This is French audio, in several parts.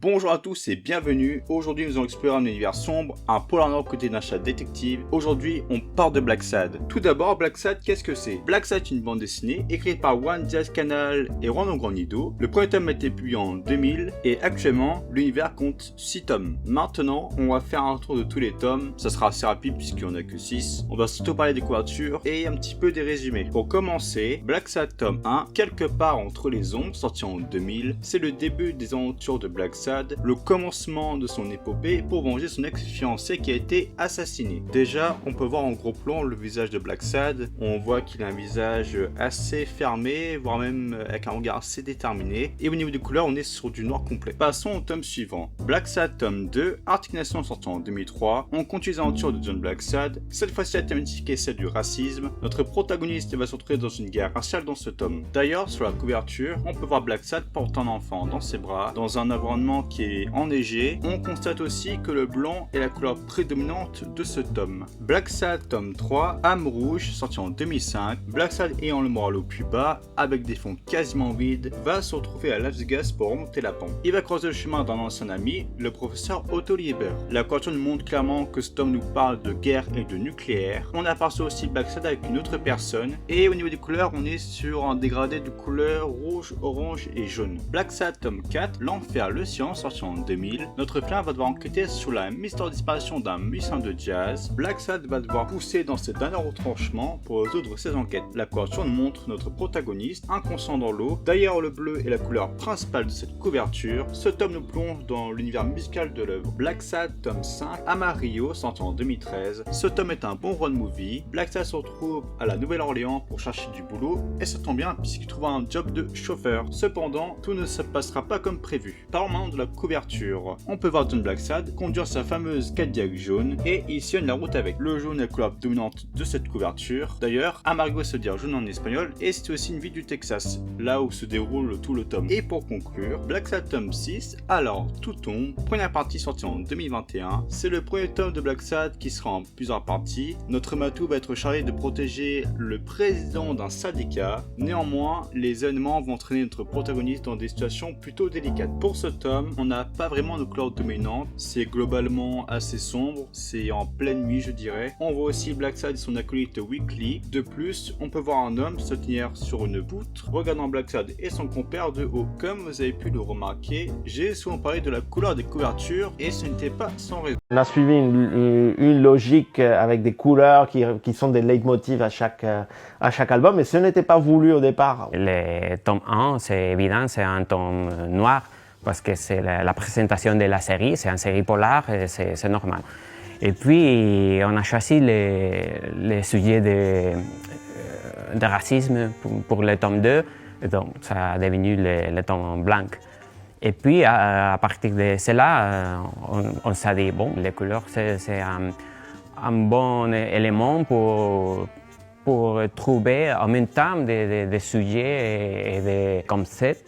Bonjour à tous et bienvenue. Aujourd'hui nous allons explorer un univers sombre, un polar noir côté d'un chat détective. Aujourd'hui on part de Blacksad. Tout d'abord Blacksad, qu'est-ce que c'est? Blacksad est une bande dessinée écrite par Juan Diaz-Canel et Juan Ogranido. Le premier tome a été publié en 2000 et actuellement l'univers compte 6 tomes. Maintenant on va faire un tour de tous les tomes, ça sera assez rapide puisqu'il n'y en a que 6. On va surtout parler des couvertures et un petit peu des résumés. Pour commencer, Blacksad tome 1, quelque part entre les ombres, sorti en 2000, c'est le début des aventures de Blacksad, le commencement de son épopée pour venger son ex-fiancé qui a été assassiné. Déjà, on peut voir en gros plan le visage de Blacksad. On voit qu'il a un visage assez fermé, voire même avec un regard assez déterminé. Et au niveau des couleurs, on est sur du noir complet. Passons au tome suivant. Blacksad tome 2, Articulation sorti en 2003. On continue les aventures de John Blacksad. Cette fois-ci, la thématique est celle du racisme. Notre protagoniste va se retrouver dans une guerre raciale dans ce tome. D'ailleurs, sur la couverture, on peut voir Blacksad portant un enfant dans ses bras, dans un environnement qui est enneigé. On constate aussi que le blanc est la couleur prédominante de ce tome. Blacksad tome 3, Âme Rouge, sorti en 2005. Blacksad ayant le moral au plus bas, avec des fonds quasiment vides, va se retrouver à Las Vegas pour remonter la pente. Il va croiser le chemin d'un ancien ami, le professeur Otto Lieber. La couverture nous montre clairement que ce tome nous parle de guerre et de nucléaire. On aperçoit aussi Blacksad avec une autre personne, et au niveau des couleurs, on est sur un dégradé de couleurs rouge, orange et jaune. Blacksad tome 4, L'Enfer, le Science, sorti en 2000, notre client va devoir enquêter sur la mystérieuse disparition d'un musicien de jazz. Blacksad va devoir pousser dans ses derniers retranchements pour résoudre ses enquêtes. La couverture nous montre notre protagoniste inconscient dans l'eau. D'ailleurs, le bleu est la couleur principale de cette couverture. Ce tome nous plonge dans l'univers musical de l'œuvre. Blacksad tome 5, Amarillo, sorti en 2013. Ce tome est un bon road movie. Blacksad se retrouve à la Nouvelle-Orléans pour chercher du boulot et ça tombe bien puisqu'il trouve un job de chauffeur. Cependant, tout ne se passera pas comme prévu. Parlons maintenant de la couverture. On peut voir John Blacksad conduire sa fameuse Cadillac jaune et il sillonne la route avec. Le jaune est la couleur dominante de cette couverture. D'ailleurs, Amarillo se dit jaune en espagnol et c'est aussi une ville du Texas, là où se déroule tout le tome. Et pour conclure, Blacksad tome 6, alors tout tombe, première partie sortie en 2021. C'est le premier tome de Blacksad qui sera en plusieurs parties. Notre Matou va être chargé de protéger le président d'un syndicat. Néanmoins, les événements vont entraîner notre protagoniste dans des situations plutôt délicates. Pour ce tome, on n'a pas vraiment de couleur dominante, c'est globalement assez sombre, c'est en pleine nuit je dirais. On voit aussi Blacksad et son acolyte Weekly. De plus, on peut voir un homme se tenir sur une poutre, regardant Blacksad et son compère de haut. Comme vous avez pu le remarquer, j'ai souvent parlé de la couleur des couvertures et ce n'était pas sans raison. On a suivi une logique avec des couleurs qui sont des leitmotifs à chaque album, mais ce n'était pas voulu au départ. Le tome 1, c'est évident, c'est un tome noir, parce que c'est la présentation de la série, c'est une série polar, c'est normal. Et puis, on a choisi les sujets de racisme pour le tome 2, et donc ça a devenu le tome blanc. Et puis, à partir de cela, on s'est dit, bon, les couleurs, c'est un bon élément pour trouver en même temps des sujets et des concepts.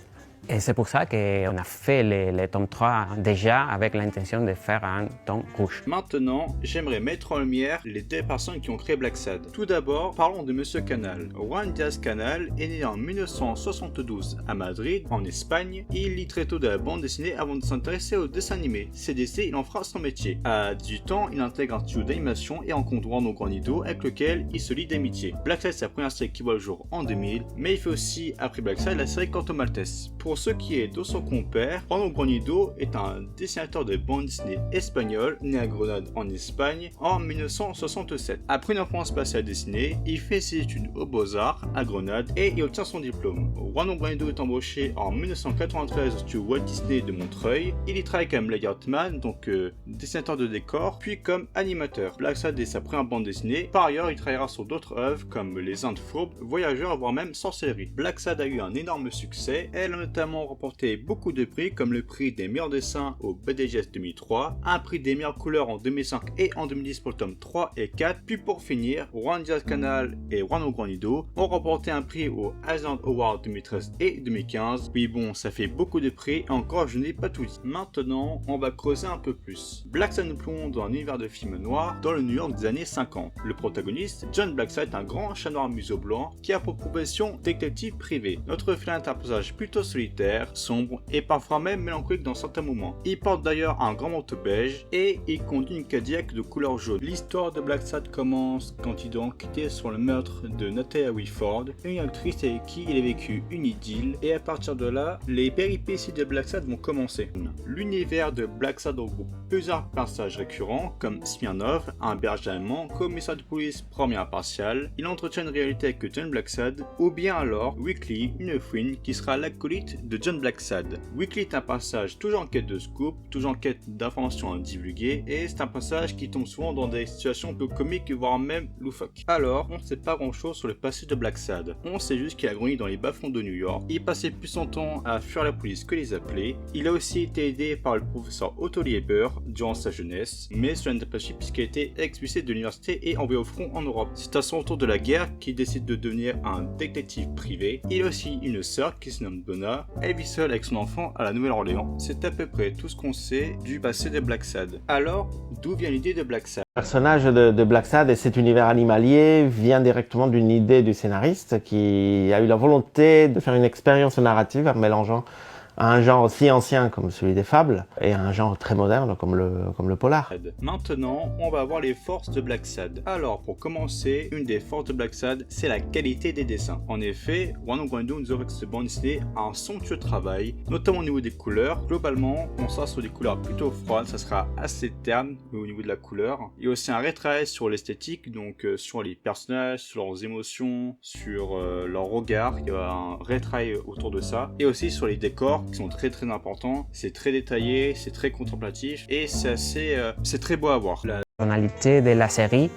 Et c'est pour ça qu'on a fait le tome 3 déjà avec l'intention de faire un tome rouge. Maintenant, j'aimerais mettre en lumière les deux personnes qui ont créé Blacksad. Tout d'abord, parlons de Monsieur Canal. Juan Diaz-Canel est né en 1972 à Madrid, en Espagne. Il lit très tôt de la bande dessinée avant de s'intéresser au dessin animé. CDC, il en fera son métier. À 18 ans, il intègre un studio d'animation et rencontre Juan Ogranido avec lequel il se lie d'amitié. Blacksad, c'est la première série qui voit le jour en 2000, mais il fait aussi, après Blacksad, la série Canto Maltese. Pour ce qui est de son compère, Juan Ogranido est un dessinateur de bande dessinée espagnol, né à Grenade en Espagne en 1967. Après une enfance passée à dessiner, il fait ses études aux Beaux-Arts à Grenade et il obtient son diplôme. Juan Ogranido est embauché en 1993 au studio Walt Disney de Montreuil. Il y travaille comme layoutman, donc dessinateur de décors, puis comme animateur. Blacksad est sa première bande dessinée. Par ailleurs, il travaillera sur d'autres œuvres comme Les Indes Fourbes, Voyageurs, voire même Sorcellerie. Blacksad a eu un énorme succès. Elle a notamment remporté beaucoup de prix comme le prix des meilleurs dessins au BDGS 2003, un prix des meilleures couleurs en 2005 et en 2010 pour le tome 3 et 4, puis pour finir, Juan Diaz-Canel et Juan Ogranido ont remporté un prix au Eisner Award 2013 et 2015. Oui bon, ça fait beaucoup de prix et encore je n'ai pas tout dit. Maintenant, on va creuser un peu plus. Blacksad nous plonge dans un univers de films noirs dans le New York des années 50. Le protagoniste, John Blacksad, est un grand chat noir museau blanc qui a pour profession détective privé. Notre félin est un personnage plutôt solitaire solitaire, sombre et parfois même mélancolique dans certains moments. Il porte d'ailleurs un grand manteau beige et il conduit une Cadillac de couleur jaune. L'histoire de Black Sad commence quand il doit enquêter sur le meurtre de Natalia Whitford, une actrice avec qui il a vécu une idylle, et à partir de là, les péripéties de Black Sad vont commencer. L'univers de Black Sad regroupe plusieurs personnages récurrents comme Smirnov, un berger allemand, commissaire de police premier impartial. Il entretient une réalité avec John Black Sad, ou bien alors Weekly, une fouine qui sera l'acolyte de John Black Sad. Weekly est un passage toujours en quête de scoop, toujours en quête d'informations à divulguer, et c'est un passage qui tombe souvent dans des situations peu comiques voire même loufoques. Alors, on ne sait pas grand chose sur le passé de Black Sad. On sait juste qu'il a grandi dans les bas-fonds de New York. Il passait plus son temps à fuir la police que les appeler. Il a aussi été aidé par le professeur Otto Lieber durant sa jeunesse, mais cela n'a pas suffi puisqu'il a été expulsé de l'université et envoyé au front en Europe. C'est à son retour de la guerre qu'il décide de devenir un détective privé. Il a aussi une sœur qui se nomme Donna. Elle vit seule avec son enfant à la Nouvelle-Orléans. C'est à peu près tout ce qu'on sait du passé de Black Sad. Alors, d'où vient l'idée de Black Sad? Le personnage de Black Sad et cet univers animalier vient directement d'une idée du scénariste qui a eu la volonté de faire une expérience narrative en mélangeant un genre aussi ancien comme celui des fables et un genre très moderne comme le polar. Maintenant, on va voir les forces de Black Sad. Alors, pour commencer, une des forces de Black Sad, c'est la qualité des dessins. En effet, Juan Guaido nous offre que ce bande dessinée a un somptueux travail, notamment au niveau des couleurs. Globalement, on sera sur des couleurs plutôt froides, ça sera assez terne au niveau de la couleur. Il y a aussi un retravail sur l'esthétique, donc sur les personnages, sur leurs émotions, sur leur regard. Il y a un retravail autour de ça. Et aussi sur les décors qui sont très importants. C'est très détaillé, c'est très contemplatif et c'est très beau à voir. La tonalité de la série,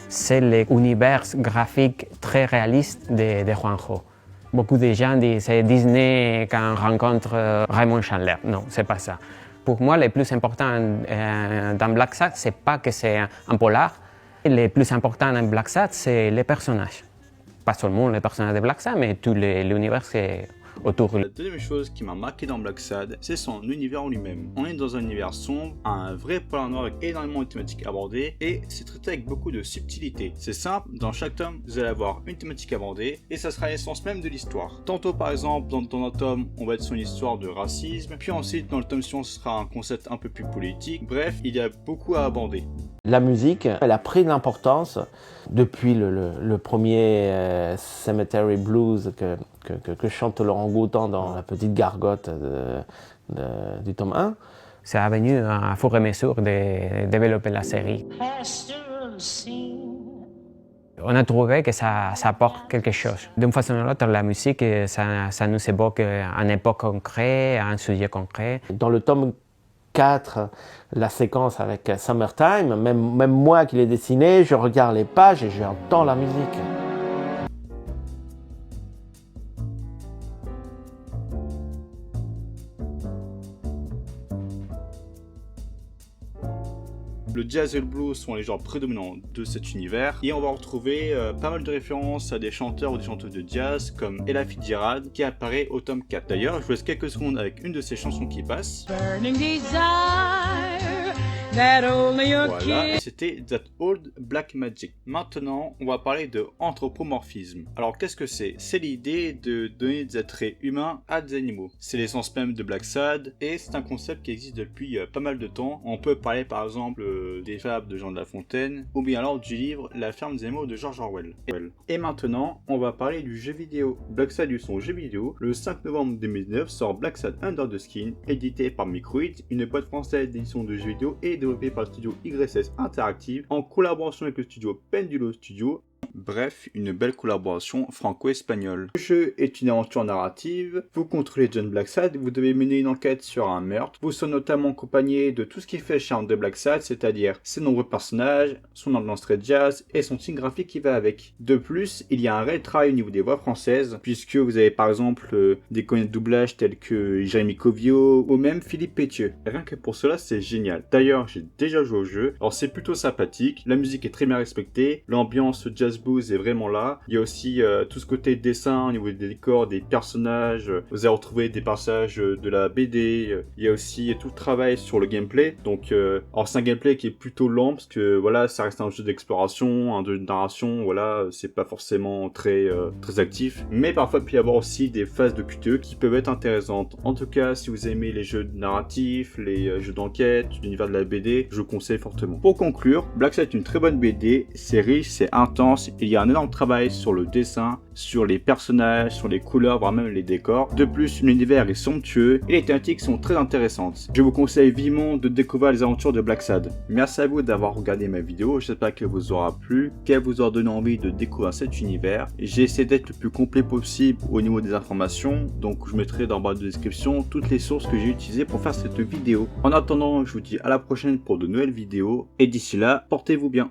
c'est l'univers graphique très réaliste de Juanjo. Beaucoup de gens disent c'est Disney quand on rencontre Raymond Chandler. Non, c'est pas ça. Pour moi, le plus important dans Black Sad, c'est pas que c'est un polar. Le plus important dans Black Sad, c'est les personnages. Pas seulement les personnages de Black Sad, mais tout l'univers autour. La deuxième chose qui m'a marqué dans Black Sad, c'est son univers en lui-même. On est dans un univers sombre, un vrai polar noir avec énormément de thématiques abordées et c'est traité avec beaucoup de subtilité. C'est simple, dans chaque tome, vous allez avoir une thématique abordée et ça sera l'essence même de l'histoire. Tantôt par exemple, dans un tome, on va être sur une histoire de racisme, puis ensuite dans le tome suivant, ce sera un concept un peu plus politique. Bref, il y a beaucoup à aborder. La musique, elle a pris de l'importance depuis le premier Cemetery Blues que chante Laurent Gaudin dans La Petite Gargote du tome 1. C'est venu à fur et à mesure de développer la série. On a trouvé que ça apporte quelque chose. D'une façon ou l'autre, la musique, ça nous évoque une époque concrète, un sujet concret. Dans le tome 4, la séquence avec Summertime, même moi qui l'ai dessiné, je regarde les pages et j'entends la musique. Le jazz et le blues sont les genres prédominants de cet univers et on va retrouver pas mal de références à des chanteurs ou des chanteuses de jazz comme Ella Fitzgerald qui apparaît au tome 4. D'ailleurs, je vous laisse quelques secondes avec une de ces chansons qui passe. Voilà, c'était That Old Black Magic. Maintenant, on va parler de anthropomorphisme. Alors, qu'est-ce que c'est? C'est l'idée de donner des attraits humains à des animaux. C'est l'essence même de Black Sad et c'est un concept qui existe depuis pas mal de temps. On peut parler par exemple des fables de Jean de La Fontaine ou bien alors du livre La ferme des animaux de George Orwell. Et maintenant, on va parler du jeu vidéo. Black Sad eut son jeu vidéo. Le 5 novembre 2009 sort Black Sad Under the Skin, édité par Microids, une boîte française d'édition de jeux vidéo et développé par le studio YS Interactive en collaboration avec le studio Pendulo Studio. Bref, une belle collaboration franco-espagnole. Le jeu est une aventure narrative, vous contrôlez John Black Sad, vous devez mener une enquête sur un meurtre, vous serez notamment accompagné de tout ce qui fait le charme de Black Sad, c'est-à-dire ses nombreux personnages, son ambiance très jazz et son style graphique qui va avec. De plus, il y a un réel travail au niveau des voix françaises, puisque vous avez par exemple des comédiens de doublage tels que Jérémy Covio ou même Philippe Pétieux. Rien que pour cela, c'est génial. D'ailleurs, j'ai déjà joué au jeu, alors c'est plutôt sympathique, la musique est très bien respectée, l'ambiance jazz boost est vraiment là. Il y a aussi tout ce côté dessin au niveau des décors, des personnages. Vous allez retrouver des passages de la BD. Il y a aussi tout le travail sur le gameplay. Donc, alors c'est un gameplay qui est plutôt lent parce que voilà, ça reste un jeu d'exploration, un jeu de narration. Voilà, c'est pas forcément très actif. Mais parfois, il peut y avoir aussi des phases de QTE qui peuvent être intéressantes. En tout cas, si vous aimez les jeux narratifs, les jeux d'enquête, l'univers de la BD, je vous conseille fortement. Pour conclure, Black Sad est une très bonne BD. C'est riche, c'est intense. Il y a un énorme travail sur le dessin, sur les personnages, sur les couleurs, voire même les décors. De plus, l'univers est somptueux et les thématiques sont très intéressantes. Je vous conseille vivement de découvrir les aventures de Black Sad. Merci à vous d'avoir regardé ma vidéo, j'espère qu'elle vous aura plu, qu'elle vous aura donné envie de découvrir cet univers. J'ai essayé d'être le plus complet possible au niveau des informations, donc je mettrai dans la barre de description toutes les sources que j'ai utilisées pour faire cette vidéo. En attendant, je vous dis à la prochaine pour de nouvelles vidéos, et d'ici là, portez-vous bien.